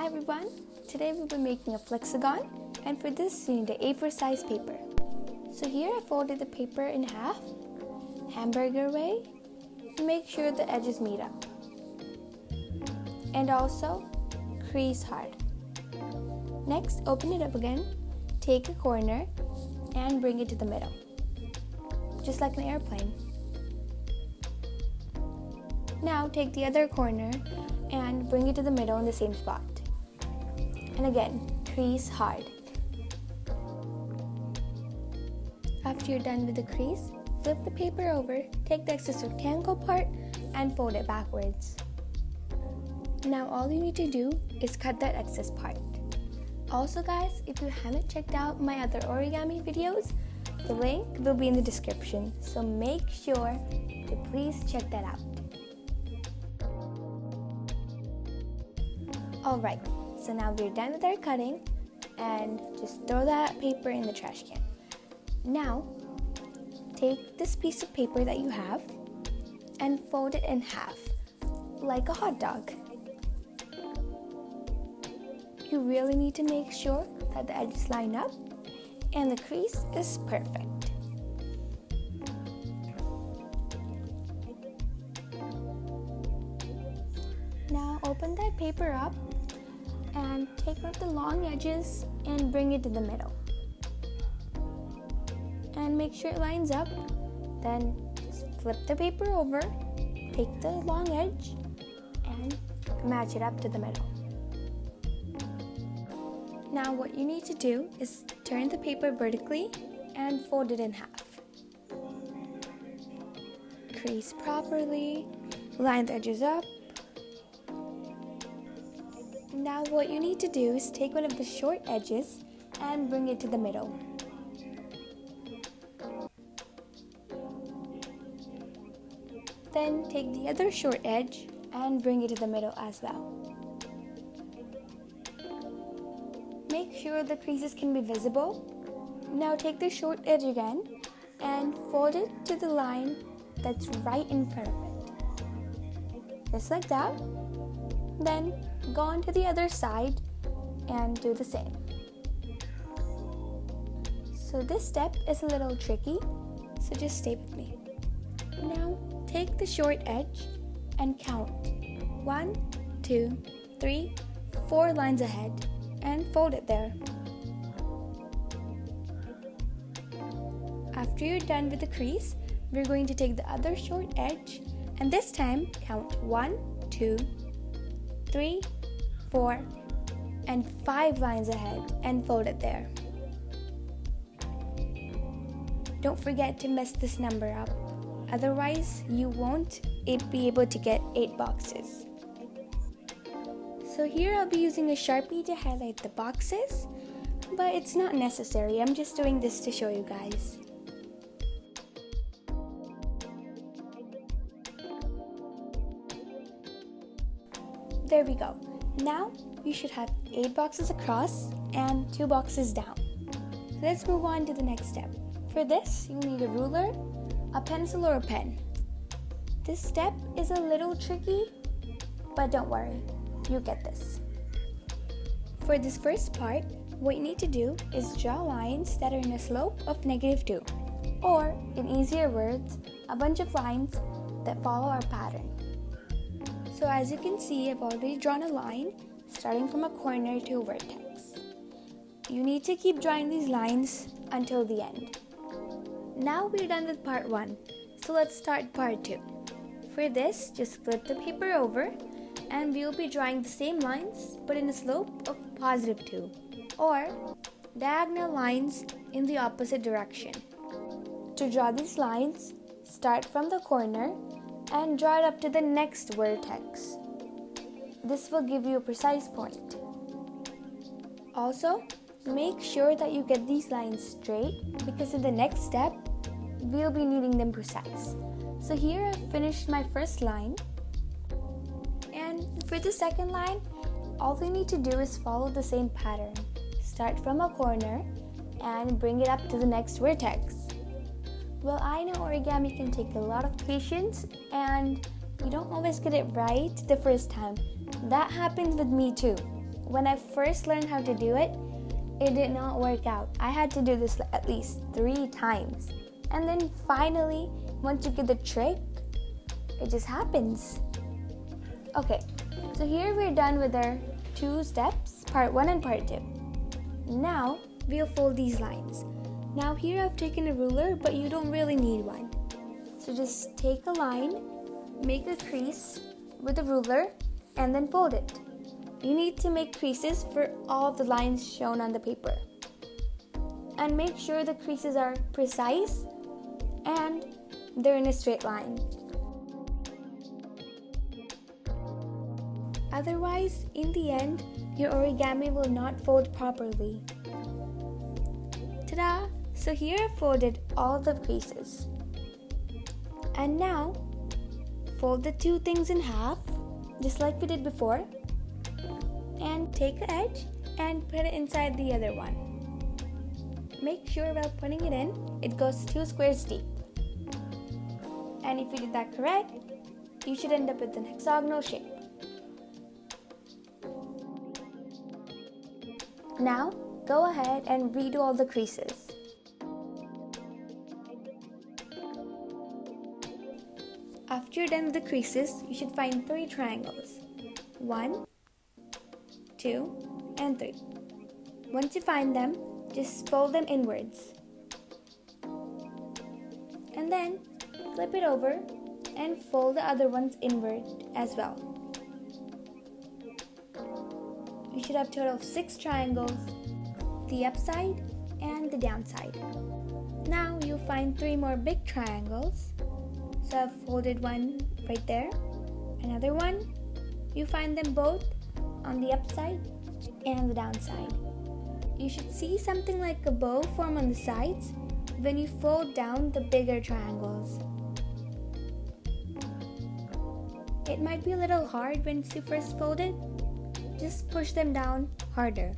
Hi everyone, today we'll be making a Flexagon, and for this you need an A4 size paper. So here I folded the paper in half, hamburger way, to make sure the edges meet up. And also crease hard. Next, open it up again, take a corner and bring it to the middle, just like an airplane. Now take the other corner and bring it to the middle in the same spot. And again, crease hard. After you're done with the crease, flip the paper over, take the excess rectangle part and fold it backwards. Now all you need to do is cut that excess part. Also guys, if you haven't checked out my other origami videos, the link will be in the description, so make sure to please check that out. Alright, so now we're done with our cutting and just throw that paper in the trash can. Now, take this piece of paper that you have and fold it in half, like a hot dog. You really need to make sure that the edges line up and the crease is perfect. Now open that paper up and take one of the long edges and bring it to the middle. And make sure it lines up. Then just flip the paper over, take the long edge and match it up to the middle. Now what you need to do is turn the paper vertically and fold it in half. Crease properly, line the edges up. Now what you need to do is take one of the short edges and bring it to the middle. Then take the other short edge and bring it to the middle as well. Make sure the creases can be visible. Now take the short edge again and fold it to the line that's right in front of it. Just like that. Then go on to the other side and do the same. So this step is a little tricky, so just stay with me. Now take the short edge and count 1, 2, 3, 4 lines ahead and fold it there. After you're done with the crease, we're going to take the other short edge and this time count 1, 2, 3, 4, and 5 lines ahead and fold it there. Don't forget to mess this number up, otherwise you won't be able to get 8 boxes. So here I'll be using a Sharpie to highlight the boxes, but it's not necessary, I'm just doing this to show you guys. There we go. Now you should have 8 boxes across and 2 boxes down. Let's move on to the next step. For this, you'll need a ruler, a pencil or a pen. This step is a little tricky, but don't worry, you get this. For this first part, what you need to do is draw lines that are in a slope of -2, or in easier words, a bunch of lines that follow our pattern. So as you can see, I've already drawn a line starting from a corner to a vertex. You need to keep drawing these lines until the end. Now we're done with part 1, so let's start part 2. For this, just flip the paper over and we'll be drawing the same lines but in a slope of +2, or diagonal lines in the opposite direction. To draw these lines, start from the corner and draw it up to the next vertex. This will give you a precise point. Also, make sure that you get these lines straight because in the next step, we'll be needing them precise. So here I've finished my first line. And for the second line, all you need to do is follow the same pattern. Start from a corner and bring it up to the next vertex. Well, I know origami can take a lot of patience and you don't always get it right the first time. That happens with me too. when I first learned how to do it, it did not work out. I had to do this at least 3 times. And then finally, once you get the trick, it just happens. Okay, so here we're done with our 2 steps, part 1 and part 2. Now, we'll fold these lines. Now here I've taken a ruler, but you don't really need one. So just take a line, make a crease with a ruler, and then fold it. You need to make creases for all the lines shown on the paper. And make sure the creases are precise and they're in a straight line. Otherwise, in the end, your origami will not fold properly. Ta-da! So here I've folded all the creases. And now, fold the 2 things in half, just like we did before. And take an edge and put it inside the other one. Make sure while putting it in, it goes 2 squares deep. And if you did that correct, you should end up with an hexagonal shape. Now, go ahead and redo all the creases. After you're done with the creases, you should find 3 triangles. 1, 2, and 3. Once you find them, just fold them inwards. And then flip it over and fold the other ones inward as well. You should have a total of 6 triangles, the upside and the downside. Now you'll find 3 more big triangles. So I've folded one right there, another one. You find them both on the upside and the downside. You should see something like a bow form on the sides when you fold down the bigger triangles. It might be a little hard when you first fold it. Just push them down harder.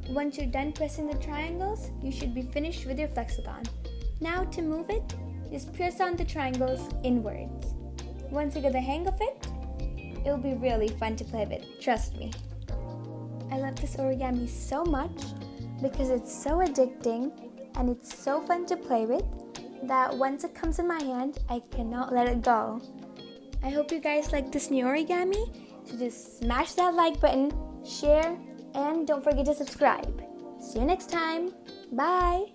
Once you're done pressing the triangles, you should be finished with your Flexagon. Now to move it, just press on the triangles inwards. Once you get the hang of it, it'll be really fun to play with, trust me. I love this origami so much because it's so addicting and it's so fun to play with that once it comes in my hand, I cannot let it go. I hope you guys like this new origami, so just smash that like button, share, and don't forget to subscribe. See you next time. Bye!